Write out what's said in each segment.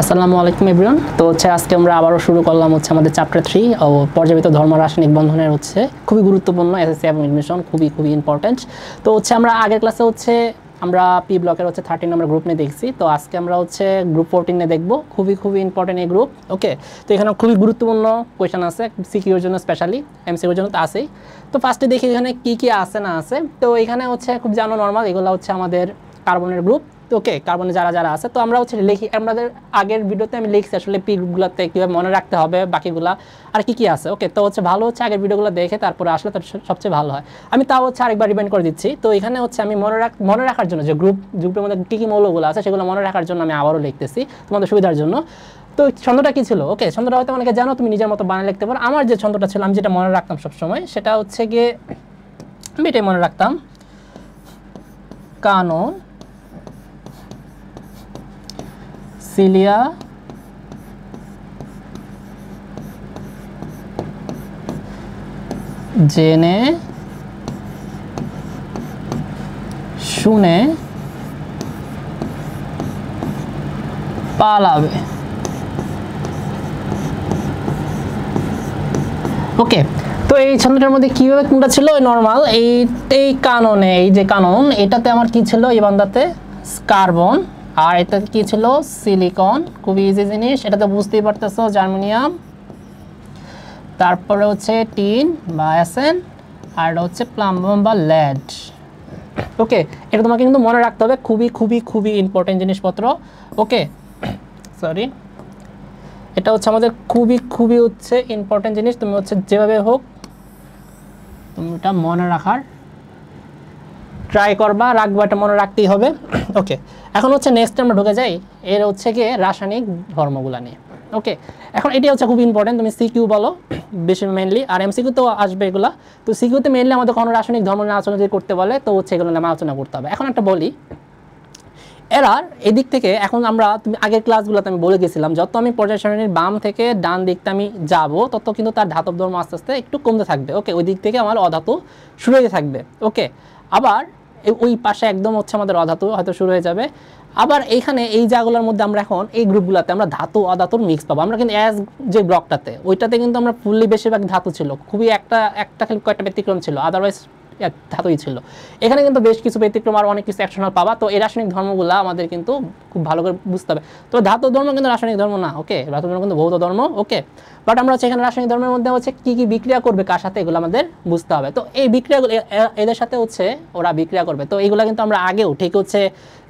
আসসালামু আলাইকুম এভরিওয়ান। তো আজকে আমরা আবারও শুরু করলাম আমাদের চ্যাপ্টার 3 ও পর্যাবৃত্ত ধর্ম রাসায়নিক বন্ধনের খুবই গুরুত্বপূর্ণ এসএসসি এবং এডমিশন খুবই ইম্পর্টেন্ট। তো আমরা আগের ক্লাসে আমরা পি ব্লকের 13 নম্বর গ্রুপ নিয়ে দেখছি। তো আজকে আমরা গ্রুপ 14 নিয়ে দেখব। খুবই ইম্পর্টেন্ট এই গ্রুপ। ওকে, তো এখানে খুবই গুরুত্বপূর্ণ কোয়েশ্চেন আছে সিকিউর জন্য, স্পেশালি এমসিকিউর জন্য তো আছেই। তো ফার্স্টে দেখি এখানে কি আছে না আছে। তো এখানে খুব জানো নর্মাল, এগুলো আমাদের কার্বনের গ্রুপ। তো ওকে, কার্বনে যারা আছে তো আমরা লিখি, আমাদের আগের ভিডিওতে আমি লিখছি আসলে পি গ্রুপগুলোতে কীভাবে মনে রাখতে হবে বাকিগুলা আর কি আছে। ওকে, তো ভালো আগের ভিডিওগুলো দেখে তারপরে আসলে তো সবচেয়ে ভালো হয়। আমি তাও আরেকবার রিমাইন্ড করে দিচ্ছি। তো এখানে আমি মনে রাখার জন্য যে গ্রুপের মধ্যে কী মৌলগুলো আছে সেগুলো মনে রাখার জন্য আমি আবারও লিখতেছি তোমাদের সুবিধার জন্য। তো ছন্দটা কী ছিল? ওকে, ছন্দটা হয়তো অনেকে জানো, তুমি নিজের মতো বানিয়ে লিখতে পারো। আমার যে ছন্দটা ছিল, আমি যেটা মনে রাখতাম সবসময়, সেটা গিয়ে আমি এটাই মনে রাখতাম, কানন সিলিয়া জেনে শুনে পালাবে। ওকে, তো এই ছন্দটার মধ্যে কীভাবে কোনটা ছিল নর্মাল, এই কাননে, এই যে কানন, এটাতে আমার কি ছিল, এই বান্দাতে কার্বন, আর এটা কি ছিল, সিলিকন। খুবই ইজি জিনিস, এটাতে বুঝতেই পারতেছো, জার্মেনিয়াম, তারপরে টিন বা অ্যাসেন, আর এটা প্লাম্বাম বা লেড। ওকে, এটা তোমাকে কিন্তু মনে রাখতে হবে, খুবই ইম্পর্টেন্ট জিনিসপত্র। ওকে, সরি, এটা আমাদের খুবই ইম্পর্টেন্ট জিনিস। তুমি যেভাবে হোক তুমি এটা মনে রাখার ট্রাই করবা, রাখবা, এটা মনে রাখতেই হবে। ওকে, এখন নেক্সট আমরা ঢুকে যাই এর গিয়ে রাসায়নিক ধর্মগুলা নিয়ে। ওকে, এখন এটি খুব ইম্পর্টেন্ট, তুমি সিকিউ বলো বেশি মেনলি, আর এমসিকিউ তো আসবে এগুলা। তো সিকিউতে মেনলি আমাদের কোনো রাসায়নিক ধর্ম নিয়ে আলোচনা যদি করতে বলে তো এগুলো নিয়ে আলোচনা করতে হবে। এখন একটা বলি, এরার এদিক থেকে এখন তুমি আগের ক্লাসগুলোতে আমি বলে গেছিলাম, যত আমি পর্যায় সারণীর বাম থেকে ডান দিকটা আমি যাব তত কিন্তু তার ধাতব ধর্ম আস্তে আস্তে একটু কমতে থাকবে। ওকে, ওই দিক থেকে আমার অধাতু শুরু হয়ে থাকবে। ওকে, আবার ওই পাশে একদম আমাদের অধাতু হয়তো শুরু হয়ে যাবে। আবার এইখানে এই জায়গাগুলোর মধ্যে আমরা এখন এই গ্রুপগুলোতে আমরা ধাতু অধাতুর মিক্স পাবো। আমরা কিন্তু অ্যাজ যে ব্লকটাতে ওইটাতে কিন্তু আমরা ফুললি বেশিরভাগ ধাতু ছিল, খুবই একটা খালি কয়েকটা ব্যতিক্রম ছিল, আদারওয়াইজ ধাতুই ছিল। এখানে কিন্তু বেশ কিছু ব্যতিক্রম আর অনেক কিছু অ্যাকশনাল পাবা। তো এই রাসায়নিক ধর্মগুলো আমাদের কিন্তু খুব ভালো করে বুঝতে হবে। তো ধাতু ধর্ম কিন্তু রাসায়নিক ধর্ম না। ওকে, ধাতু ধর্ম কিন্তু ভৌত ধর্ম। ওকে, বাট আমরা এখানে রাসায়নিক ধর্মের মধ্যে কি বিক্রিয়া করবে কার সাথে, এগুলো আমাদের বুঝতে হবে। তো এই বিক্রিয়াগুলো এদের সাথে ওরা বিক্রিয়া করবে। তো এইগুলো কিন্তু আমরা আগেও ঠিক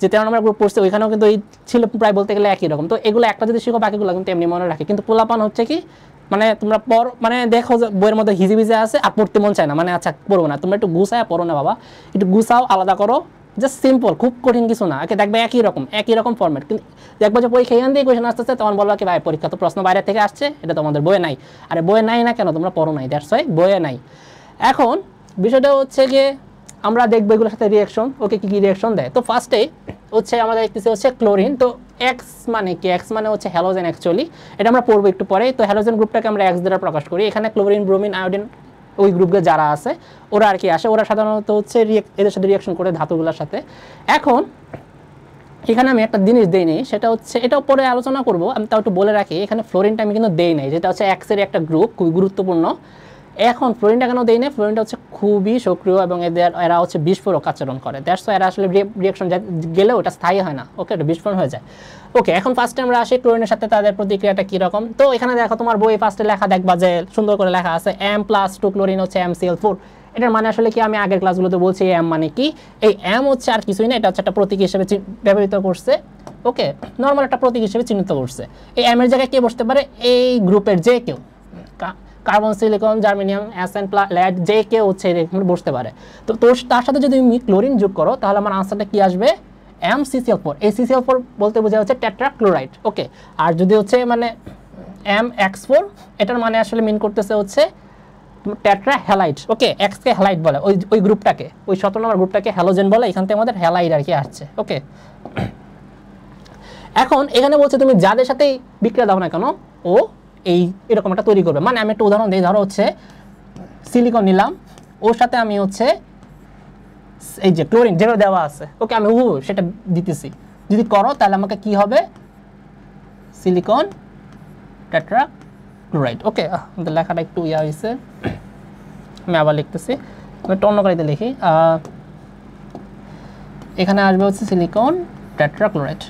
যে 13 নম্বর গ্রুপ পড়ছি ওইখানেও কিন্তু এই ছিল প্রায় বলতে গেলে একই রকম। তো এগুলো একটা যদি শিখো বাকিগুলো কিন্তু এমনি মনে রাখে। কিন্তু পোলাপান কি তোমরা দেখো যে বইয়ের মধ্যে হিজিবিজে আছে আর পড়তে মন চায় না, আচ্ছা পড়বো না, তোমরা একটু গুছায় পড়ো না বাবা, একটু গুছাও, আলাদা করো, জাস্ট সিম্পল, খুব কঠিন কিছু না। দেখবে একই রকম ফরম্যাট, কিন্তু দেখবো যে পরীক্ষা এখান দিয়ে কোয়েশন আসতেছে, তখন বলবা কি ভাই পরীক্ষা তো প্রশ্ন বাইরে থেকে আসছে, এটা তোমাদের বইয়ে নাই। আরে বইয়ে নাই না কেন, তোমরা পড়ো নাই, দ্যাটস ওয়াই বইয়ে নাই। এখন বিষয়টা যে আমরা দেখবো এগুলোর সাথে রিয়াকশন। ওকে, কি রিয়াকশন দেয়। তো ফার্স্টে আমাদের দেখতেছি ক্লোরিন। তো এক্স মানে কি, এক্স মানে হ্যালোজেন অ্যাকচুয়ালি, এটা আমরা পড়বো একটু পরে। তো হ্যালোজেন গ্রুপটাকে আমরা এক্স দ্বারা প্রকাশ করি। এখানে ক্লোরিন, ব্রোমিন, আয়োডিন ওই গ্রুপে যারা আছে ওরা আর কি আসে, ওরা সাধারণত এদের সাথে রিয়াকশন করে ধাতুগুলোর সাথে। এখন এখানে আমি একটা জিনিস দেই নেই, সেটা এটাও পরে আলোচনা করব, আমি তাও একটু বলে রাখি। এখানে ফ্লোরিনটা আমি কিন্তু দেই নাই, যেটা এক্সের একটা গ্রুপ, খুবই গুরুত্বপূর্ণ। এখন ফ্লোরিনটা কেন দেই না, ফ্লোরিনটা খুবই সক্রিয় এবং এরা বিস্ফোরক আচরণ করে। দ্যাটস ওয়াই এরা আসলে রিয়াকশন গেলে ওটা স্থায়ী হয় না। ওকে, এটা বিস্ফোরণ হয়ে যায়। ওকে, এখন ফার্স্টে আমরা আসি ক্লোরিনের সাথে তাদের প্রতিক্রিয়াটা কীরকম। তো এখানে দেখো তোমার বই ফার্স্টে লেখা দেখবা যে সুন্দর করে লেখা আছে M+2 ক্লোরিন MCl4। এটার মানে আসলে কি, আমি আগের ক্লাসগুলোতে বলছি এম মানে কি, এই এম আর কিছুই না, এটা একটা প্রতীক হিসেবে ব্যবহৃত করছে। ওকে, নর্মাল একটা প্রতীক হিসেবে চিহ্নিত করছে। এই এম এর জায়গায় কে বসতে পারে, এই গ্রুপের যে কেউ, কার্বন, সিলিকন, জার্মেনিয়াম, অ্যাসেন, লেড, যে কেউ এরকম বসতে পারে। তো তার সাথে যদি তুমি ক্লোরিন যোগ করো তাহলে আমার আনসারটা কি আসবে, MCCl4। এই CCl4 বলতে বোঝা টেট্রাক্লোরাইড। ওকে, আর যদি MX4, এটার মানে আসলে মিন করতেছে টেট্রা হ্যালাইড। ওকে, এক্স কে হ্যালাইড বলে, ওই গ্রুপটাকে, ওই 17 নম্বর গ্রুপটাকে হ্যালোজেন বলে, এখান থেকে আমাদের হ্যালাইড আর কি আসছে। ওকে, এখন এখানে বলছে তুমি যাদের সাথেই বিক্রিয়া দাও না কেন ও এই এরকম একটা তৈরি করবে। আমি একটা উদাহরণ দিই, ধরো সিলিকন নিলাম, ওর সাথে আমি এই যে ক্লোরিন যেটা দেওয়া আছে, ওকে, আমি সেটা দিতেছি। যদি করো তাহলে আমাকে কি হবে, সিলিকন টেট্রাক্লোরাইড। ওকে, আমাদের লেখাটা একটু ইয়া হয়েছে, আমি আবার লিখতেছি, আমি একটু অন্য কালিতে লিখি। এখানে আসবে হচ্ছে সিলিকন টেট্রাক্লোরাইড।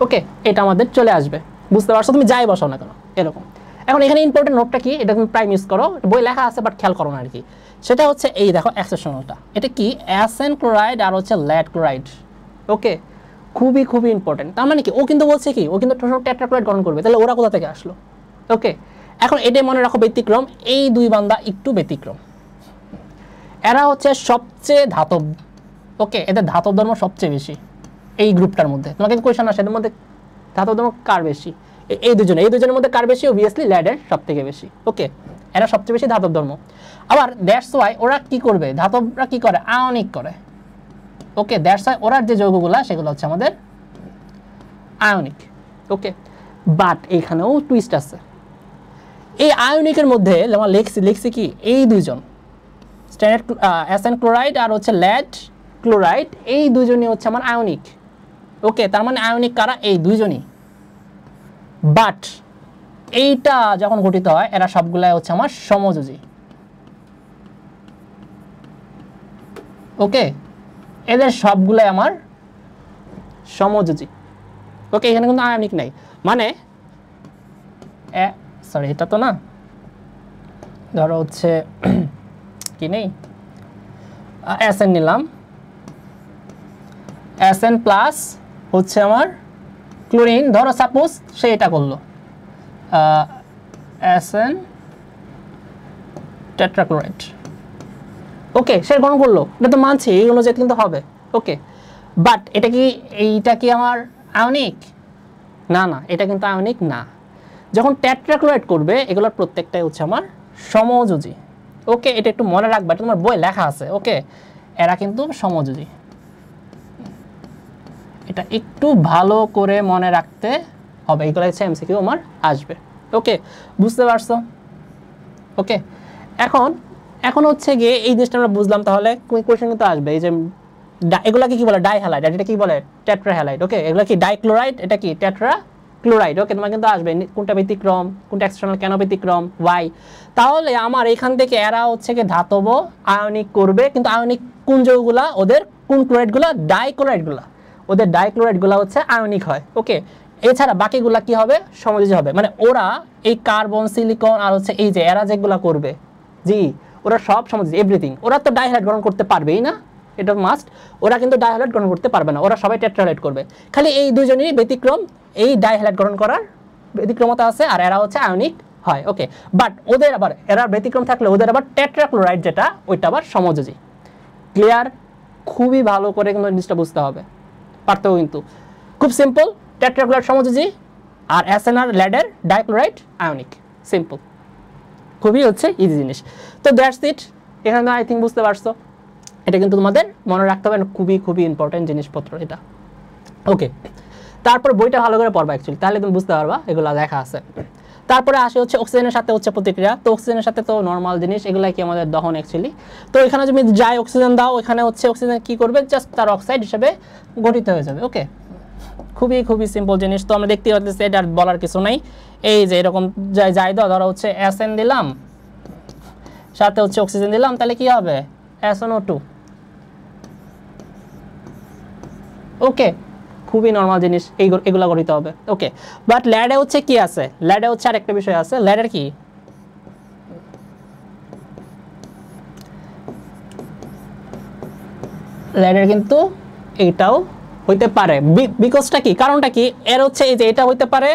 ওকে, এটা আমাদের চলে আসবে, বুঝতে পারছো? তুমি যাই বসাও না কেন এরকম। এখন এখানে ইম্পর্টেন্ট নোটটা কি, এটা তুমি প্রাইম ইউজ করো, বই লেখা আছে বাট খেয়াল করো না আর কি। সেটা হচ্ছে এই দেখো এক্সেপশনালটা, এটা কি অ্যাসেন ক্লোরাইড আর হচ্ছে লেড ক্লোরাইড। ওকে, খুবই খুবই ইম্পর্টেন্ট। তার মানে কি ও কিন্তু বলছে কি ও কিন্তু টেট্রাক্লোরাইড গঠন করবে, তাহলে ওরা কোথা থেকে আসলো? ওকে, এখন এটাই মনে রাখো ব্যতিক্রম, এই দুই বান্দা একটু ব্যতিক্রম, এরা হচ্ছে সবচেয়ে ধাতব। ওকে, এদের ধাতব ধর্ম সবচেয়ে বেশি এই গ্রুপটার মধ্যে। তোমাকে কোয়েশ্চেন আসে এদের মধ্যে ধাতব ধর্ম কার বেশি, এই দুজনের মধ্যে কার বেশি? অবভিয়াসলি ল্যাডের সব থেকে বেশি। ওকে, এরা সবচেয়ে বেশি ধাতব ধর্ম। আবার দ্যাটস ওয়াই ওরা কি করবে, ধাতবরা কি করে, আয়নিক করে। ওকে, দ্যাটস ওয়াই ওরার যে যৌগগুলো সেগুলো হচ্ছে আমাদের আয়নিক। ওকে, বাট এইখানেও টুইস্ট আছে। এই আয়নিকের মধ্যে আমরা লিখছি কি এই দুইজন স্ট্যান্ডার্ড অ্যাসেন ক্লোরাইড আর হচ্ছে লেড ক্লোরাইড, এই দুজনই হচ্ছে আমার আয়নিক। ওকে, তার মানে আয়নিক কারা? এই দুইজনই। বাট এইটা যখন গঠিত হয় এরা সবগুলাই হচ্ছে আমার সমযোজী। ওকে, এদের সবগুলাই আমার সমযোজী। ওকে, এখানে কিন্তু আয়নিক নাই, মানে সরি এটা তো না, ধরো হচ্ছে কি নেই, এসএন নিলাম, এসএন প্লাস হচ্ছে আমার ক্লোরিন, ধরো সাপোজ সে এটা করলো এসএন টেট্রাক্লোরাইড। ওকে, সে গ্রহণ করলো, এটা তো মানছি, এই অনুযায়ী কিন্তু হবে। ওকে, বাট এইটা কি আমার আয়নিক? না না, এটা কিন্তু আয়নিক না। যখন টেট্রাক্লোরাইড করবে এগুলোর প্রত্যেকটাই হচ্ছে আমার সমযোজী। ওকে, এটা একটু মনে রাখবা, এটা তোমার বই লেখা আছে। ওকে, এরা কিন্তু সমযোজী, এটা একটু ভালো করে মনে রাখতে হবে, এগুলো হচ্ছে এমসিকিউ আমার আসবে। ওকে, বুঝতে পারছো? ওকে, এখন হচ্ছে গিয়ে এই জিনিসটা আমরা বুঝলাম, তাহলে কোয়েশ্চেন কিন্তু আসবে এই যে এগুলাকে কি বলে, ডাইহ্যালাইড, আর এটা কি বলে, টেট্রাহ্যালাইড। ওকে, এগুলো কি ডাইক্লোরাইড, এটা কি টেট্রাক্লোরাইড। ওকে, তোমার কিন্তু আসবে কোনটা ব্যতিক্রম, কোনটা এক্সটার্নাল, কেন ব্যতিক্রম, ওয়াই। তাহলে আমার এখান থেকে এরা হচ্ছে কি ধাতব আয়নিক করবে, কিন্তু আয়নিক কোন যৌগগুলা ওদের, কোন ক্লোরাইডগুলা, ডাইক্লোরাইডগুলা, ওদের ডাইক্লোরাইডগুলা হচ্ছে আয়নিক হয়। ওকে, এছাড়া বাকিগুলা কি হবে, সমযোজী হবে। মানে ওরা এই কার্বন, সিলিকন আর হচ্ছে এই যে এরা যেগুলা করবে, জি ওরা সব সমযোজী, এভরিথিং। ওরা তো ডাইহ্যালাইড গ্রহণ করতে পারবেই না, এটা মাস্ট। ওরা কিন্তু ডাইহ্যালাইড গ্রহণ করতে পারবে না, ওরা সবাই টেট্রাহ্যালাইড করবে। খালি এই দুজনেরই ব্যতিক্রম, এই ডাইহ্যালাইড গ্রহণ করার ব্যতিক্রমতা আছে, আর এরা হচ্ছে আয়নিক হয়। ওকে, বাট ওদের আবার এরা ব্যতিক্রম থাকলে ওদের আবার টেট্রাক্লোরাইড যেটা, ওইটা আবার সমযোজী। ক্লিয়ার? খুবই ভালো করে কিন্তু জিনিসটা বুঝতে হবে, পারতেও কিন্তু খুব সিম্পল। টেট্রাক্লোরাইড সমযোজী, আর এসএন আর লেডের ডাইক্লোরাইড আয়নিক, সিম্পল, খুবই হচ্ছে ইজি জিনিস। তো দ্যাটস ইট, এখানে আই থিঙ্ক বুঝতে পারছো। এটা কিন্তু তোমাদের মনে রাখতে হবে, খুবই খুবই ইম্পর্টেন্ট জিনিসপত্র এটা। ওকে, তারপর বইটা ভালো করে পড়বা অ্যাকচুয়ালি, তাহলে তুমি বুঝতে পারবা, এগুলো লেখা আছে। তারপরে আসে হচ্ছে অক্সিজেনের সাথে হচ্ছে প্রতিক্রিয়া। তো অক্সিজেনের সাথে তো নর্মাল জিনিস, এগুলাই কি আমাদের দহন অ্যাকচুয়ালি। তো এখানে যদি যাই অক্সিজেন দাও, এখানে হচ্ছে অক্সিজেন কি করবে, জাস্ট তার অক্সাইড হিসেবে গঠিত হয়ে যাবে। ওকে, খুবই খুবই সিম্পল জিনিস। তো আমরা দেখতে পাচ্ছি এটা আর বলার কিছু নাই। এই যে এরকম যাই দাও, ধরো হচ্ছে এসএন দিলাম, সাথে হচ্ছে অক্সিজেন দিলাম, তাহলে কি হবে, SnO2। ওকে, খুবই নর্মাল জিনিস, এগুলো গঠিত হবে। ওকে, বাট ল্যাডে হচ্ছে কি আছে, ল্যাডে হচ্ছে আরেকটা বিষয় আছে। ল্যাডের কি, ল্যাডের কিন্তু এইটাও হইতে পারে। বিকজটা কি, কারণটা কি, এর হচ্ছে এই যে এটা হইতে পারে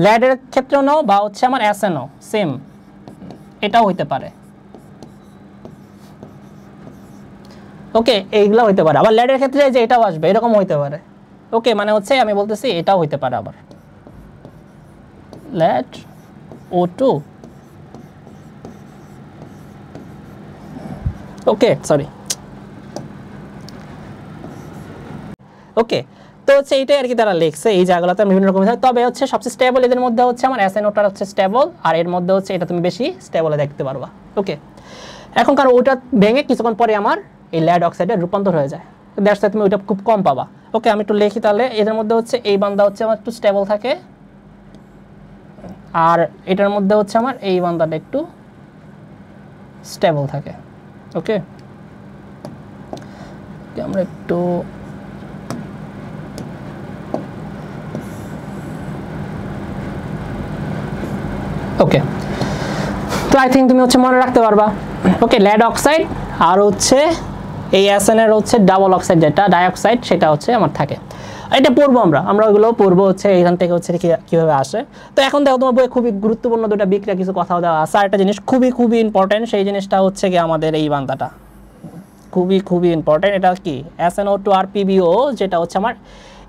ল্যাডের ক্ষেত্রেও নাও, বা হচ্ছে আমার SnO সেম, এটাও হইতে পারে। ওকে, এইগুলো হইতে পারে। আবার ল্যাডের ক্ষেত্রে যে এটাও আসবে, এরকম হইতে পারে। ওকে, মানে হচ্ছে আমি বলতেছি এটাও হইতে পারে আবার ল্যাড O2। ওকে, সরি। ওকে, তো হচ্ছে এইটাই আর কি তারা লিখছে, এই জায়গাগুলোতে বিভিন্ন রকম। তবে হচ্ছে সবচেয়ে স্টেবল এদের মধ্যে হচ্ছে আমার SnO2 হচ্ছে স্টেবল, আর এর মধ্যে হচ্ছে এটা তুমি বেশি স্টেবলে দেখতে পারবা। ওকে, এখন কারণ ওইটা ভেঙে কিছুক্ষণ পরে আমার এই ল্যাড অক্সাইডে রূপান্তর হয়ে যায়, দ্যাটস ওয়াই তুমি ওইটা খুব কম পাবা। ওকে, আমি একটু লিখি তাহলে। এদের মধ্যে হচ্ছে এই বান্দা হচ্ছে আমার একটু স্টেবল থাকে, আর এটার মধ্যে হচ্ছে আমার এই বান্দাটা একটু স্টেবল থাকে। ওকে, আমরা একটু ওকে, তো আই থিঙ্ক তুমি হচ্ছে মনে রাখতে পারবা। ওকে, লেড অক্সাইড আর হচ্ছে এই SN এর হচ্ছে ডাবল অক্সাইড যেটা ডাইঅক্সাইড, সেটা হচ্ছে আমার থাকে। এটা পড়বো আমরা ওইগুলো পড়বো হচ্ছে এখান থেকে হচ্ছে কীভাবে আসে। তো এখন দেখো তোমার বইয়ে খুবই গুরুত্বপূর্ণ দুটা বিক্রিয়া কিছু কথা দেওয়া আছে। আর একটা জিনিস খুবই ইম্পর্টেন্ট, সেই জিনিসটা হচ্ছে কি আমাদের এই বান্দাটা খুবই ইম্পর্টেন্ট। এটা কি SNO2 আর PbO, যেটা হচ্ছে আমার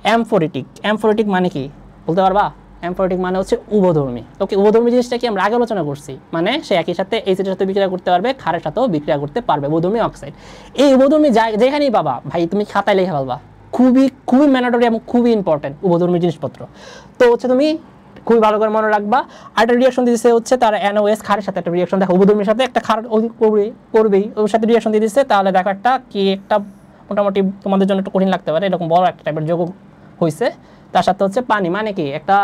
অ্যামফোরেটিক। অ্যামফোরেটিক মানে কি বলতে পারবা? অ্যামফোরেটিক মানে হচ্ছে উভধর্মী। ওকে, উভধর্মী জিনিসটা কি আমরা আগে আলোচনা করছি, মানে সে একই সাথে অ্যাসিডের সাথে বিক্রিয়া করতে পারবে, ক্ষারের সাথেও বিক্রিয়া করতে পারবে, উভধর্মী অক্সাইড। এই উভধর্মী যেখানেই পাবা ভাই তুমি খাতায় লিখে ফেলবা, খুবই ম্যান্ডেটরি এবং খুবই ইম্পর্টেন্ট উভধর্মী জিনিসপত্র। তো হচ্ছে তুমি খুবই ভালো করে মনে রাখবা। আর একটা রিয়াকশন দিয়েছে হচ্ছে তার NOS ক্ষারের সাথে একটা রিয়াকশন, দেখো উভধর্মীর সাথে একটা ক্ষার করবেই, ওর সাথে রিয়াকশন দিয়ে দিচ্ছে। তাহলে দেখো একটা মোটামুটি তোমাদের জন্য একটু কঠিন লাগতে পারে, এরকম বড় একটা টাইপের যোগ হয়েছে। তার সাথে হচ্ছে পানি, মানে কি একটা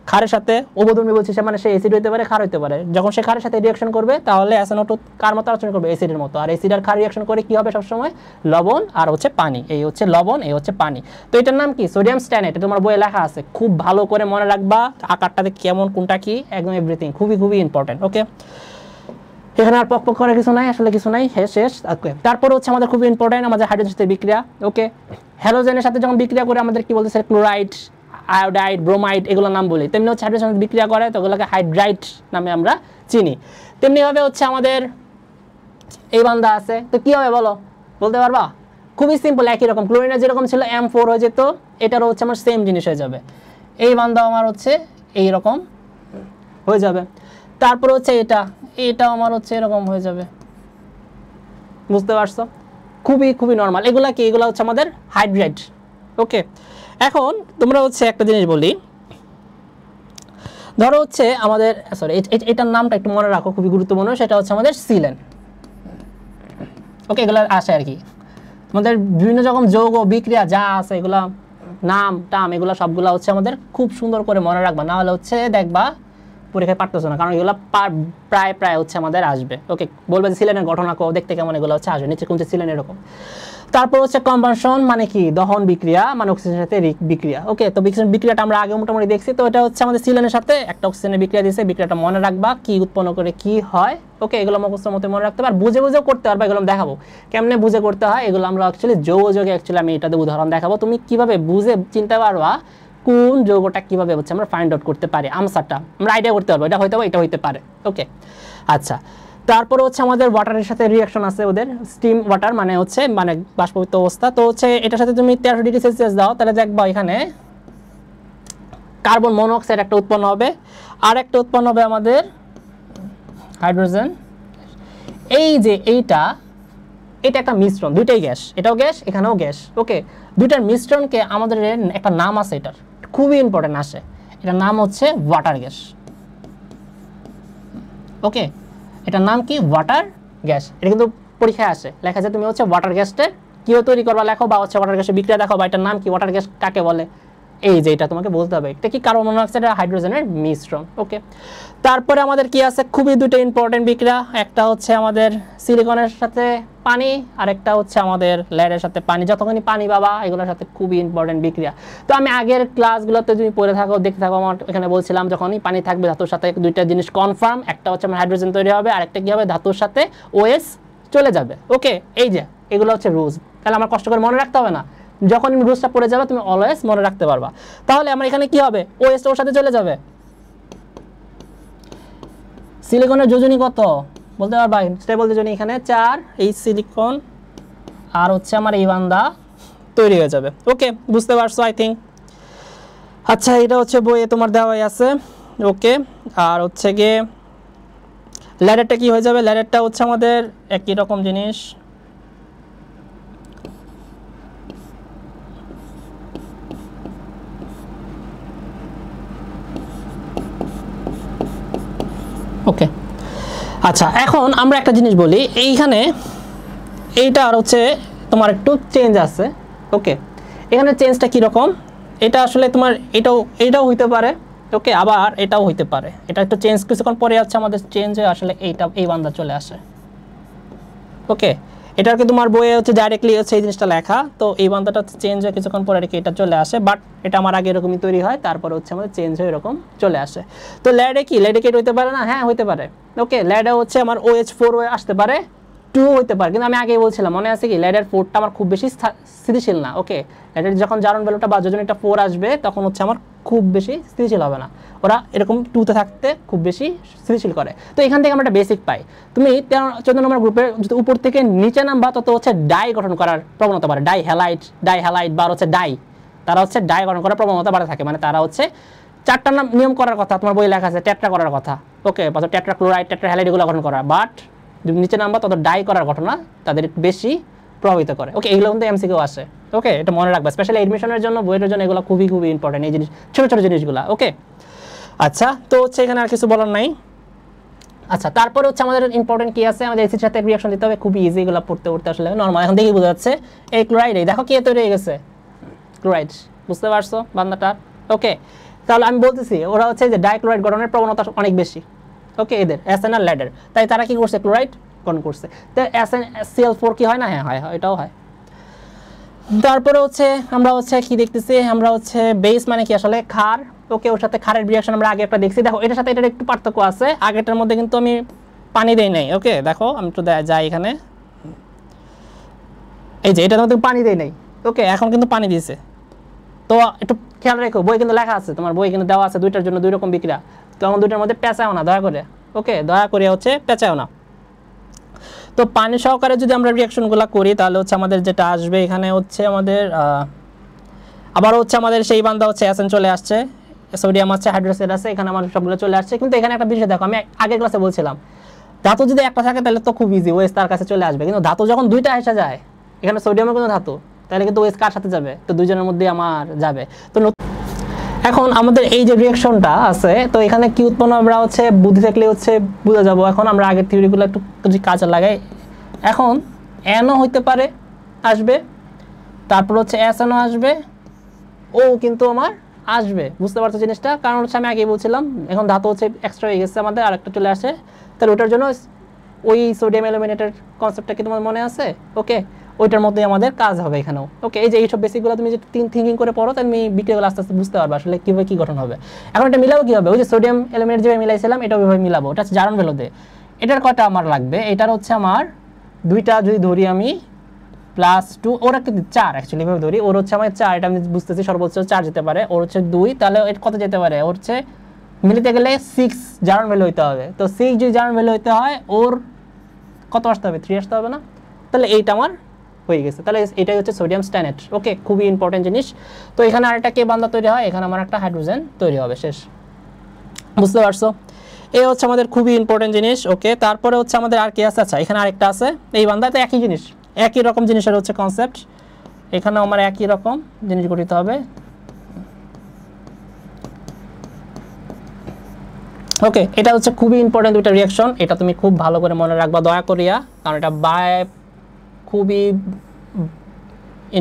ক্ষারের সাথে উভধর্মী বলছে সে, মানে সে অ্যাসিড হইতে পারে, ক্ষার হইতে পারে। যখন সে ক্ষারের সাথে রিয়াকশন করবে তাহলে SNO2 কার মতো আচরণ করবে? অ্যাসিডের মতো। আর অ্যাসিড আর ক্ষার রিয়াকশন করে কি হবে সবসময়? লবণ আর হচ্ছে পানি। এই হচ্ছে লবণ, এই হচ্ছে পানি। তো এটার নাম কি? সোডিয়াম স্ট্যানেট। এটা তোমার বইয়ে লেখা আছে, খুব ভালো করে মনে রাখবা। আকারটাতে কেমন, কোনটা কি, একদম এভরিথিং খুবই ইম্পর্টেন্ট। ওকে, এখানে আর পক করার কিছু নাই, আসলে কিছু নাই, শেষ। ওকে, তারপরে হচ্ছে আমাদের খুবই ইম্পর্টেন্ট আমাদের হাইড্রোজেনের সাথে বিক্রিয়া। ওকে, হ্যালোজেনের সাথে যখন বিক্রিয়া করে আমাদের কি বলতেছে? ক্লোরাইড, আয়োডাইড, ব্রোমাইড, এগুলোর নাম বলি। তেমনি হচ্ছে হাইড্রোজেনের সাথে বিক্রিয়া করে, তো ওগুলোকে হাইড্রাইড নামে আমরা চিনি। তেমনিভাবে হচ্ছে আমাদের এই বান্দা আছে, তো কী হবে বলো, বলতে পারবা? খুবই সিম্পল, একই রকম। ক্লোরিনের যেরকম ছিল M4 হয়ে যেত, এটারও হচ্ছে আমার সেম জিনিস হয়ে যাবে। এই বান্দা আমার হচ্ছে এইরকম হয়ে যাবে। তারপর হচ্ছে এটা আমার হচ্ছে এরকম হয়ে যাবে। বুঝতে পারছো? খুবই নর্মাল। এগুলা কি? এগুলা হচ্ছে আমাদের হাইড্রাইড। ওকে, এখন তোমরা হচ্ছে একটা জিনিস বলি, ধরো হচ্ছে আমাদের এটার নামটা একটু মনে রাখো, খুবই গুরুত্বপূর্ণ। সেটা হচ্ছে আমাদের সিলেন। ওকে, এগুলো আসে আর কি আমাদের বিভিন্ন রকম যৌগ বিক্রিয়া যা আছে, এগুলা নাম টাম এগুলো সবগুলো হচ্ছে আমাদের খুব সুন্দর করে মনে রাখবা, না হলে হচ্ছে দেখবা পরীক্ষায় পারতেছো না, কারণ এগুলো প্রায় হচ্ছে আমাদের আসবে। ওকে, বলবে যে সিলেনের ঘটনা দেখতে কেমন, এগুলো হচ্ছে আসবে নিচে কোনটা সিলেন এরকম। তারপর হচ্ছে কম্বাসন, মানে কি? দহন বিক্রিয়া, মানে অক্সিজেনের সাথে বিক্রিয়া। ওকে, তো বিক্রিয়াটা আমরা আগে মোটামুটি দেখছি। তো এটা হচ্ছে আমাদের সিলেনের সাথে একটা অক্সিজেনের বিক্রিয়া দিয়েছে। বিক্রিয়াটা মনে রাখবা, কি উৎপন্ন করে কি হয়। ওকে, এগুলো মুখস্থ মতো মনে রাখতে পারবে, বুঝেও করতে পারবে। এগুলো দেখাবো কেমনে বুঝে করতে হয়। এগুলো আমরা অ্যাকচুয়ালি যৌগযোগে আমি এটাতে উদাহরণ দেখাবো, তুমি কিভাবে বুঝে চিনতে পারবা কোন যৌগটা কিভাবে হচ্ছে আমরা ফাইন্ড আউট করতে পারি, আনসারটা আমরা আইডিয়া করতে পারবো, এটা হইতে পারে। ওকে, আচ্ছা, তারপরে হচ্ছে আমাদের ওয়াটারের সাথে রিয়াকশন আছে ওদের, স্টিম ওয়াটার মানে হচ্ছে মানে বাষ্পীভূত অবস্থা। তো হচ্ছে এটার সাথে তুমি 1300 ডিগ্রি সেলসিয়াস দাও, তাহলে দেখবা এখানে কার্বন মনোক্সাইড একটা উৎপন্ন হবে, আর একটা উৎপন্ন হবে আমাদের হাইড্রোজেন। এই যে এটা একটা মিশ্রণ, দুইটাই গ্যাস, এটাও গ্যাস, এখানেও গ্যাস। ওকে, দুইটার মিশ্রণকে আমাদের একটা নাম আছে, এটার খুবই ইম্পর্টেন্ট আসে, এটার নাম হচ্ছে ওয়াটার গ্যাস। ওকে, এটার নাম কি? Water gas. এটা কিন্তু পরীক্ষায় আসে, লেখা যায় তুমি হচ্ছে ওয়াটার গ্যাসটা কীভাবে তৈরি করবা লেখো, বা হচ্ছে ওয়াটার গ্যাসের বিক্রিয়া দেখো, বা এটার নাম কি, ওয়াটার গ্যাস কাকে বলে, এই যে এটা তোমাকে বলতে হবে। এটা কি? কার্বন মনোক্সাইড আর হাইড্রোজেনের মিশ্রণ। ওকে, তারপরে আমাদের কি আছে? খুবই দুটো ইম্পর্টেন্ট বিক্রিয়া, একটা হচ্ছে আমাদের সিলিকনের সাথে পানি, আর একটা হচ্ছে আমাদের লেডের সাথে পানি। যতক্ষণই পানি পাবা এগুলোর সাথে খুবই ইম্পর্টেন্ট বিক্রিয়া। তো আমি আগের ক্লাসগুলোতে তুমি পড়ে থাকো, দেখতে থাকো, আমার এখানে বলছিলাম যখনই পানি থাকবে ধাতুর সাথে দুইটা জিনিস কনফার্ম, একটা হচ্ছে আমার হাইড্রোজেন তৈরি হবে, আর একটা কি হবে? ধাতুর সাথে OS চলে যাবে। ওকে, এই যে এগুলো হচ্ছে রুলস, তাহলে আমার কষ্ট করে মনে রাখতে হবে না, যখন রুলসটা পড়ে যাবে তুমি অলওয়েজ মনে রাখতে পারবা। তাহলে আমার এখানে কি হবে? OS ওর সাথে চলে যাবে। সিলিকনের যোজনী কত বলতে পারবা? স্টেবল যোজনী এখানে 4, এই সিলিকন আর হচ্ছে আমার এই বান্দা তৈরি হয়ে যাবে। ওকে, বুঝতে পারছো আই থিঙ্ক। আচ্ছা, এটা হচ্ছে বইয়ে তোমার দেওয়াই আছে। ওকে, আর হচ্ছে গিয়ে ল্যাডারটা কি হয়ে যাবে? ল্যাডারটা হচ্ছে আমাদের একই রকম জিনিস। ওকে, আচ্ছা, এখন আমরা একটা জিনিস বলি, এইখানে এইটা আর হচ্ছে তোমার একটু চেঞ্জ আছে। ওকে, এখানে চেঞ্জটা কীরকম? এটা আসলে তোমার এটাও হইতে পারে, ওকে, আবার এটাও হইতে পারে, এটা একটু চেঞ্জ কিছুক্ষণ পরে হচ্ছে আমাদের চেঞ্জ হয়ে আসলে এই বান্দা চলে আসে। ওকে, এটা কি তোমার বইয়ে হচ্ছে ডাইরেক্টলি হচ্ছে এই জিনিসটা লেখা, তো এই বান্দাটা চেঞ্জ হয়ে কিছুক্ষণ পরে আর কি এটা চলে আসে, বাট এটা আমার আগে এরকমই তৈরি হয়, তারপরে হচ্ছে আমাদের চেঞ্জ হয়ে এরকম চলে আসে। তো ল্যাডে কি এটা হইতে পারে না? হ্যাঁ হইতে পারে। ওকে, ল্যাডে হচ্ছে আমার OH4 হয়ে আসতে পারে, 2 হইতে পারে, কিন্তু আমি আগেই বলছিলাম মনে আছে কি ল্যাডের 4টা আমার খুব বেশি স্থিতিশীল না। ওকে, ল্যাডের যখন জারণ ভ্যালুটা বা যখন এটা 4 আসবে তখন হচ্ছে আমার খুব বেশি স্থিতিশীল হবে না, ওরা এরকম 2তে থাকতে খুব বেশি স্থিতিশীল করে। তো এখান থেকে আমরা একটা বেসিক পাই। তুমি 14 নম্বর গ্রুপের যদি উপর থেকে নিচে নামবা তত হচ্ছে ডাই গঠন করার প্রবণতা বাড়ে, ডাই হ্যালাইট বা হচ্ছে ডাই, তারা হচ্ছে ডাই গঠন করার প্রবণতা বাড়ে থাকে, মানে তারা হচ্ছে 4টা নিয়ম করার কথা তোমার বই লেখা আছে, টেট্রা করার কথা। ওকে, বা টেট্রা ক্লোরাইড, টেট্রা হ্যালাইড এগুলো গঠন করা, বাট যদি নিচে নামবা তত ডাই করার ঘটনা তাদের বেশি প্রভাবিত করে। ওকে, এগুলো কিন্তু এমসিকিউ আসে। ওকে, এটা মনে রাখবা, স্পেশালি এডমিশনের জন্য, বইয়ের জন্য এগুলো খুবই খুবই ইম্পর্টেন্ট, এই জিনিস ছোটো ছোটো জিনিসগুলো। ওকে, আচ্ছা, তো হচ্ছে এখানে আর কিছু বলার নাই। আচ্ছা, তারপরে হচ্ছে আমাদের ইম্পর্টেন্ট কি আছে, আমাদের এসির সাথে রিঅ্যাকশন দিতে হবে, খুবই ইজি, এগুলো পড়তে পড়তে আসলে নর্মাল, এখন দেখি বোঝা যাচ্ছে। এই ক্লোরাইড, এই দেখো কি তৈরি হয়ে গেছে, ক্লোরাইড, বুঝতে পারছো বান্দাটা? ওকে, তাহলে আমি বলতেছি ওরা হচ্ছে যে ডাইক্লোরাইড গঠনের প্রবণতা অনেক বেশি। ওকে, এদের এসএন আর ল্যাডের, তাই তারা কি করছে, ক্লোরাইড গঠন করছে। তো SnCl4 কি হয় না? হ্যাঁ হয়, এটাও হয়। তারপরে হচ্ছে আমরা হচ্ছে কি দেখতেছি, আমরা হচ্ছে বেস মানে কি আসলে ক্ষার। ওকে, ওর সাথে ক্ষারের রিঅ্যাকশন আমরা আগে একটা দেখছি, দেখো এটার সাথে এটার একটু পার্থক্য আছে, আগেটার মধ্যে কিন্তু আমি পানি দেই নাই। ওকে, দেখো আমি একটু যাই এখানে, এই যে এটার মধ্যে পানি দেই নাই। ওকে, এখন কিন্তু পানি দিয়েছে, তো একটু খেয়াল রেখো, বই কিন্তু লেখা আছে, তোমার বই কিন্তু দেওয়া আছে দুইটার জন্য 2 রকম বিক্রিয়া, তখন দুইটার মধ্যে পেঁচাও না দয়া করে। ওকে, দয়া করে হচ্ছে পেঁচাও না। তো পানি সহকারে যদি আমরা রিঅ্যাকশনগুলো করি তাহলে হচ্ছে আমাদের যেটা আসবে এখানে হচ্ছে আমাদের আবার হচ্ছে আমাদের সেই বান্দা হচ্ছে এসএন চলে আসছে, সোডিয়াম আছে, হাইড্রোক্সাইড আছে, এখানে আমার সবগুলো চলে আসছে। কিন্তু এখানে একটা বিষয় দেখো, আমি আগের ক্লাসে বলছিলাম ধাতু যদি একটা থাকে তাহলে তো খুব ইজি, ওএস তার কাছে চলে আসবে, কিন্তু ধাতু যখন দুইটা এসে যায়, এখানে সোডিয়ামের কোনো ধাতু, তাহলে কিন্তু ওএস কার সাথে যাবে, তো দুইজনের মধ্যে আমার যাবে। তো এখন আমাদের এই যে রিঅ্যাকশনটা আছে, তো এখানে কি উৎপন্ন আমরা হচ্ছে বুদ্ধি থাকলে হচ্ছে বুঝে যাব। এখন আমরা আগের থিওরিগুলো একটু যদি কাজে লাগাই, এখন এনও হইতে পারে আসবে, তারপর হচ্ছে এসএনও আসবে, ও কিন্তু আমার আসবে, বুঝতে পারছো জিনিসটা? কারণ হচ্ছে আমি আগেই বলছিলাম এখন ধাতু হচ্ছে এক্সট্রা হয়ে গেছে আমাদের, আরেকটা চলে আসে, তাহলে ওটার জন্য ওই সোডিয়াম অ্যালুমিনেটের কনসেপ্টটা কি তোমার মনে আছে? ওকে, ওইটার মধ্যে আমাদের কাজ হবে এখানেও। ওকে, এই যে এইসব বেসিকগুলো তুমি যে থিঙ্কিং করে পড়ো, তাহলে তুমি বিক্রিয়াগুলো আস্তে আস্তে বুঝতে পারবে আসলে কীভাবে কী গঠন হবে। এখন এটা মিলাবো কীভাবে, ওই যে সোডিয়াম এলিমেন্ট যেভাবে মিলাইছিলাম এটা ওইভাবে মিলাবো, ওটা হচ্ছে জারণ ভ্যালু দিয়ে। এটার কটা আমার লাগবে, এটার হচ্ছে আমার দুইটা যদি ধরি আমি +2, ওরা কিন্তু 4 অ্যাকচুয়ালি এভাবে ধরি, ওর হচ্ছে আমার 4, এটা আমি বুঝতেছি সর্বোচ্চ 4 যেতে পারে, ওর হচ্ছে 2, তাহলে এটা কত যেতে পারে, ওর হচ্ছে মিলিতে গেলে 6 জারণ ভ্যালু হইতে হবে। তো 6 যদি জারণ ভ্যালু হইতে হয়, ওর কত আসতে হবে, 3 আসতে হবে না? তাহলে এইটা আমার হয়ে গেছে, তাহলে এটাই হচ্ছে সোডিয়াম স্ট্যানেট। ওকে, খুবই ইম্পর্টেন্ট জিনিস। তো এখানে আরেকটা কে বান্দা তৈরি হয়, এখানে আমার একটা হাইড্রোজেন তৈরি হবে, শেষ, বুঝতে পারছো? এই হচ্ছে আমাদের খুবই ইম্পর্টেন্ট জিনিস। ওকে, তারপরে হচ্ছে আমাদের আর কি আছে, আচ্ছা এখানে আরেকটা আছে, এই বান্দাতে একই জিনিস, একই রকম জিনিসের হচ্ছে কনসেপ্ট, এখানেও আমার একই রকম জিনিস গঠিত হবে। ওকে, এটা হচ্ছে খুবই ইম্পর্টেন্ট দুইটা রিঅ্যাকশন, এটা তুমি খুব ভালো করে মনে রাখবা দয়া করিয়া, কারণ এটা খুবই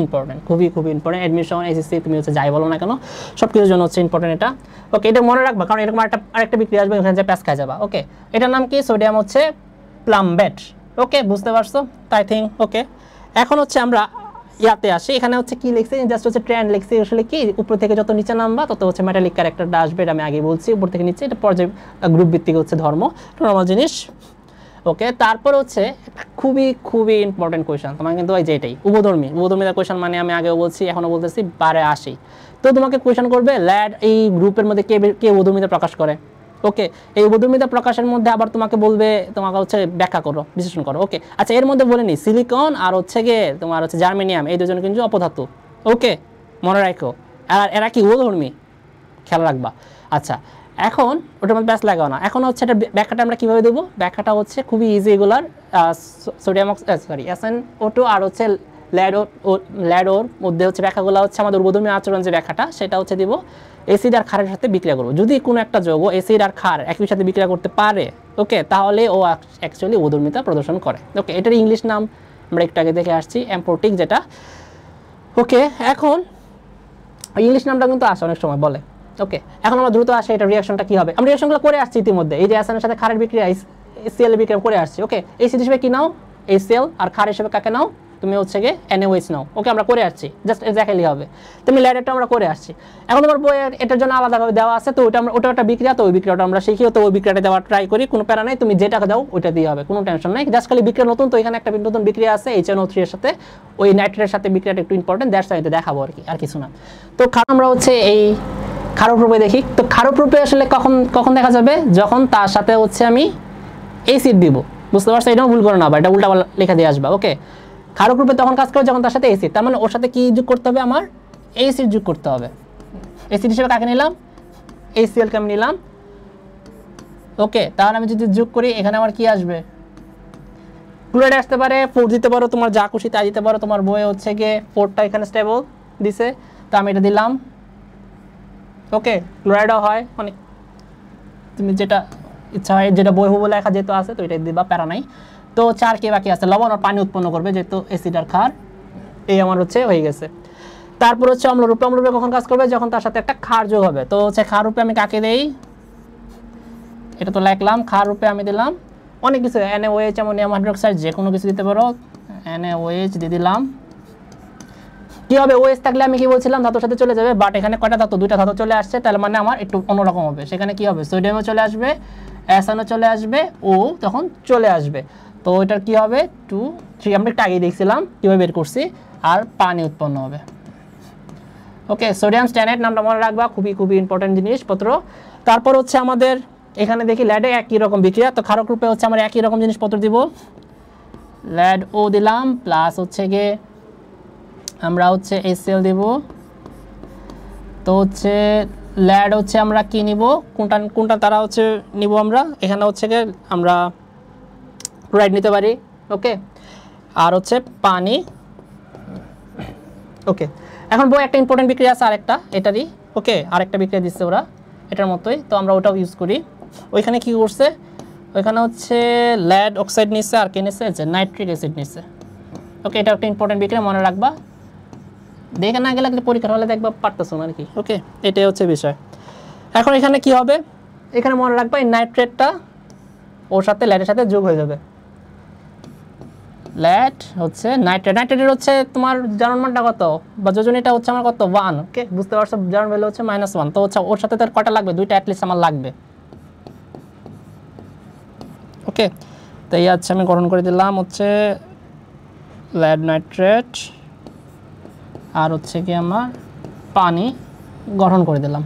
ইম্পর্টেন্ট, খুবই খুবই ইম্পর্টেন্ট, অ্যাডমিশন, এসএসসি, তুমি হচ্ছে যাই বলো না কেন সব কিছুর জন্য হচ্ছে ইম্পর্টেন্ট এটা। ওকে, এটা মনে রাখবা, কারণ এরকম আরেকটা বিক্রিয়া আসবে, ওখানে যে প্যাস খাই যাবা। ওকে, এটার নাম কি, সোডিয়াম হচ্ছে প্লাম্বেট। ওকে, বুঝতে পারছো তাই থিঙ্ক। ওকে, এখন হচ্ছে আমরা ইয়াতে আসি, এখানে হচ্ছে কি লিখছি, জাস্ট হচ্ছে ট্রেন্ড লিখছি, আসলে কি উপর থেকে যত নিচে নামবা তত হচ্ছে মেটালিক ক্যারেক্টারটা আসবে, এটা আমি আগে বলছি, উপর থেকে নিচে, এটা পর্যায় গ্রুপ ভিত্তিক হচ্ছে ধর্ম, নর্মাল জিনিস। ওকে, তারপর হচ্ছে খুবই খুবই ইম্পর্টেন্ট কোয়েশন তোমার কিন্তু ওই যে এটাই উভধর্মীদের কোয়েশন, মানে আমি আগেও বলছি এখনও বলতেছি, বারে আসি। তো তোমাকে কোয়েশন করবে ল্যাড এই গ্রুপের মধ্যে কে উভধর্মিতা প্রকাশ করে। ওকে, এই উভধর্মিতা প্রকাশের মধ্যে আবার তোমাকে বলবে, তোমাকে হচ্ছে ব্যাখ্যা করো, বিশ্লেষণ করো। ওকে, আচ্ছা এর মধ্যে বলে নি সিলিকন আর হচ্ছে গিয়ে তোমার হচ্ছে জার্মেনিয়াম, এই দুজন কিন্তু অপধাতু। ওকে, মনে রাখো, আর এরা কি উভধর্মী, খেয়াল রাখবা। আচ্ছা, এখন ওটার মধ্যে ব্যাস লাগাও না, এখন হচ্ছে এটা ব্যাখ্যাটা আমরা কীভাবে দেবো, ব্যাখ্যাটা হচ্ছে খুবই ইজি, এগুলার সোডিয়াম SnO2 আর হচ্ছে ল্যাডোর মধ্যে হচ্ছে ব্যাখ্যাগুলো হচ্ছে আমাদের উভধর্মী আচরণ যে ব্যাখ্যাটা, সেটা হচ্ছে দিব অ্যাসিড আর ক্ষারের সাথে বিক্রিয়া করবো। যদি কোনো একটা যৌগ অ্যাসিড আর ক্ষার একই সাথে বিক্রিয়া করতে পারে, ওকে, তাহলে ও অ্যাকচুয়ালি উভধর্মিতা প্রদর্শন করে। ওকে, এটার ইংলিশ নাম আমরা একটু আগে দেখে আসছি, অ্যাম্পোটিক যেটা। ওকে, এখন ইংলিশ নামটা কিন্তু আসে অনেক সময় বলে, ওকে, এখন আমরা দ্রুত আসি এটা রিঅ্যাকশনটা কি হবে। আমরা রিঅ্যাকশনগুলো করে আসছি ইতিমধ্যে, এই যে অ্যাসিডের সাথে ক্ষারের বিক্রিয়া HCl এর বিক্রিয়া করে আসছি। ওকে, এসিড হিসেবে কি নাও HCl, আর ক্ষার হিসেবে কাকে নাও তুমি হচ্ছে গিয়ে NaOH নাও। ওকে, আমরা করে আসছি, জাস্ট দেখাইলেই হবে। তুমি ল্যাডেরটা আমরা করে আসছি। এখন তোমার বইয়ে এটার জন্য আলাদাভাবে দেওয়া আছে, তো ওটা একটা বিক্রিয়া, তো ওই বিক্রিয়াটা আমরা শিখিও, তো ওই বিক্রিয়াটা দেওয়ার ট্রাই করি, কোনো প্যারা নাই, তুমি যেটা দাও ওইটা দিয়ে হবে, কোনো টেনশন নাই। জাস্ট খালি বিক্রিয়া নতুন, তো এখানে একটা নতুন বিক্রিয়া আছে HNO3 এর সাথে, ওই নাইট্রেটের সাথে বিক্রিয়াটা একটু ইম্পর্টেন্ট, দ্যাটস ওয়াই দেখাবো আর কি, আর কিছু না। তো আমরা হচ্ছে এই ক্ষারক রূপে দেখি। তো ক্ষারক রূপে আসলে কখন দেখা যাবে, যখন তার সাথে হচ্ছে আমি অ্যাসিড দিব। বুঝতে পারছো, এটাও ভুল করো না, বা এটা উল্টা লেখা দিয়ে আসবা। ওকে, ক্ষারক রূপে তখন কাজ করে যখন তার সাথে অ্যাসিড, তার মানে ওর সাথে কি যোগ করতে হবে, আমার অ্যাসিড যোগ করতে হবে। অ্যাসিড হিসেবে কাকে নিলাম, HCl কে আমি নিলাম। ওকে, তাহলে আমি যদি যোগ করি এখানে আমার কি আসবে, ক্লোরাইড আসতে পারে, 4 দিতে পারো, তোমার যা খুশি তাই দিতে পারো। তোমার বইয়ে হচ্ছে গিয়ে 4টা এখানে স্টেবল দিছে, তো আমি এটা দিলাম। ওকে, ক্লোরাইডও হয় অনেক, তুমি যেটা ইচ্ছা হয়, যেটা বই হুবলে লেখা যেহেতু আছে তো এটাই দিবা, প্যারা নাই। তো 4 কে বাকি আছে, লবণ আর পানি উৎপন্ন করবে যেহেতু অ্যাসিড আর ক্ষার, এই আমার হচ্ছে হয়ে গেছে। তারপর হচ্ছে অম্লরূপে। অম্লরূপে কখন কাজ করবে, যখন তার সাথে একটা ক্ষার যোগ হবে। তো হচ্ছে ক্ষার রূপে আমি কাকে দেই, এটা তো লিখলাম। ক্ষার রূপে আমি দিলাম অনেক কিছু, NaOH, অ্যামোনিয়াম হাইড্রোক্সাইড, যে কোনো কিছু দিতে পারো। NaOH দিয়ে দিলাম। কি হবে, OH থাকলে আমি কি বলছিলাম ধাতুর সাথে চলে যাবে, বাট এখানে কয়টা ধাতু, 2টা ধাতু চলে আসছে, তাহলে মানে আমার একটু অন্যরকম হবে। সেখানে কি হবে, সোডিয়ামও চলে আসবে, অ্যাসনও চলে আসবে, ও তখন চলে আসবে। তো এটার কি হবে 2 3, আমরা একটু আগেই দেখছিলাম কীভাবে বের করছি, আর পানি উৎপন্ন হবে। ওকে, সোডিয়াম স্ট্যানেট নামটা মনে রাখবা, খুবই ইম্পর্টেন্ট জিনিসপত্র। তারপর হচ্ছে আমাদের এখানে দেখি ল্যাডে একই রকম বিক্রিয়া, তো ক্ষারক রূপে হচ্ছে আমরা একই রকম জিনিসপত্র দিব, ল্যাড ও দিলাম, প্লাস হচ্ছে গিয়ে আমরা হচ্ছে HCl দেব। তো হচ্ছে ল্যাড হচ্ছে আমরা কি নিব, কোনটা তারা হচ্ছে নিব আমরা, এখানে হচ্ছে গিয়ে আমরা ক্লোরাইড নিতে পারি। ওকে, আর হচ্ছে পানি। ওকে, এখন বই একটা ইম্পর্টেন্ট বিক্রিয়া আছে আরেকটা এটারই। ওকে, আরেকটা বিক্রিয়া দিচ্ছে ওরা এটার মতোই, তো আমরা ওটাও ইউজ করি। ওইখানে কি করছে, ওইখানে হচ্ছে ল্যাড অক্সাইড নিচ্ছে, আর কে নিচ্ছে, যে নাইট্রিক অ্যাসিড নিচ্ছে। ওকে, এটা একটা ইম্পর্টেন্ট বিক্রিয়া, মনে রাখবা, দেখে না গেলে পরীক্ষার হলে দেখবা পারতেছো না আর কি। ওকে, এটাই হচ্ছে বিষয়। এখন এখানে কি হবে, এখানে মনে রাখবা এই নাইট্রেটটা ওর সাথে ল্যাডের সাথে যোগ হয়ে যাবে। ল্যাড হচ্ছে নাইট্রেটের হচ্ছে তোমার জারণ মানটা কত, বা যোজনীটা হচ্ছে আমার কত 1। ওকে, বুঝতে পারছো, জারণ ভ্যালু হচ্ছে -1। তো হচ্ছে ওর সাথে তার কটা লাগবে, 2টা অ্যাটলিস্ট আমার লাগবে। ওকে, তো এই হচ্ছে আমি গঠন করে দিলাম হচ্ছে ল্যাড নাইট্রেট, আর হচ্ছে কি আমার পানি গঠন করে দিলাম।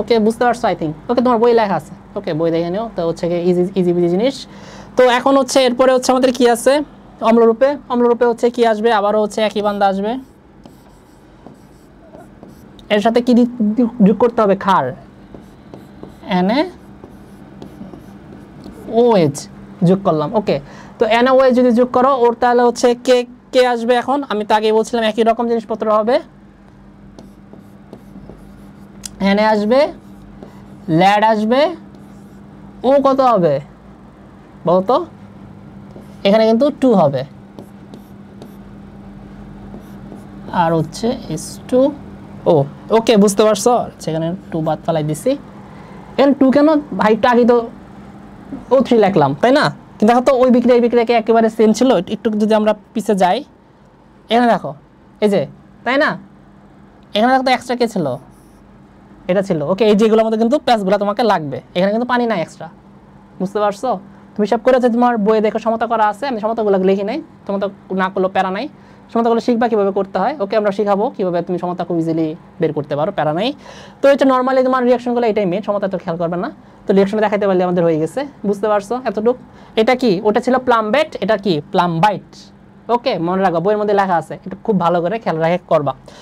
ওকে, বুঝতে পারছো আই থিঙ্ক। ওকে, তোমার বই লেখা আছে, ওকে বই দেখে নিও। তো হচ্ছে কি ইজি জিনিস। তো এখন হচ্ছে এরপরে হচ্ছে আমাদের কি আছে, অম্লরূপে। অম্লরূপে হচ্ছে কি আসবে, আবারও হচ্ছে একই বান্দা আসবে, এর সাথে কি যোগ করতে হবে, ক্ষার, NaOH যোগ করলাম। ওকে, তো NaOH যদি যোগ করো ওর, তাহলে হচ্ছে কে আসবে, এখন আমি তো আগেই বলছিলাম একই রকম জিনিসপত্র হবে, Na আসবে, ল্যাড আসবে, ও কত হবে বলতো, এখানে কিন্তু 2 হবে, আর হচ্ছে H2O। ওকে, বুঝতে পারছো, সেখানে 2 বাদ ফেলাই দিছি। এখানে 2 কেন ভাই, একটু আগে তো O3 লিখলাম তাই না, কিন্তু দেখো তো ওই বিক্রিয়াকে একেবারে সেম ছিল। একটু যদি আমরা পিছে যাই, এখানে দেখো এই যে, তাই না, এখানে দেখো তো এক্সট্রা কে ছিল, এটা ছিল। ওকে, এই যেগুলোর মধ্যে কিন্তু প্লাসগুলো তোমাকে লাগবে, এখানে কিন্তু পানি নাই এক্সট্রা। বুঝতে পারছো, তুমি সব করেছো, তোমার বইয়ে দেখো সমতা করা আছে, আমি সমতাগুলো লিখি নাই, সমতা না করলেও প্যারা নাই, সমতাগুলো শিখবা কীভাবে করতে হয়। ওকে, আমরা শিখাবো কীভাবে তুমি সমতা খুব ইজিলি বের করতে পারো, প্যারা নাই। তো এটা নর্মালি তোমার রিয়াকশনগুলো এটাই মেন, সমতা তো খেয়াল করবে না, তো রিয়াকশনে দেখাতে পারলে আমাদের হয়ে গেছে। বুঝতে পারছো এতটুকু। এটা কি, ওটা ছিল প্লাম্বেট, এটা কি প্লাম্বাইট। ওকে, মনে রাখবা, বইয়ের মধ্যে লেখা আছে, এটা খুব ভালো করে খেয়াল রাখে করবা।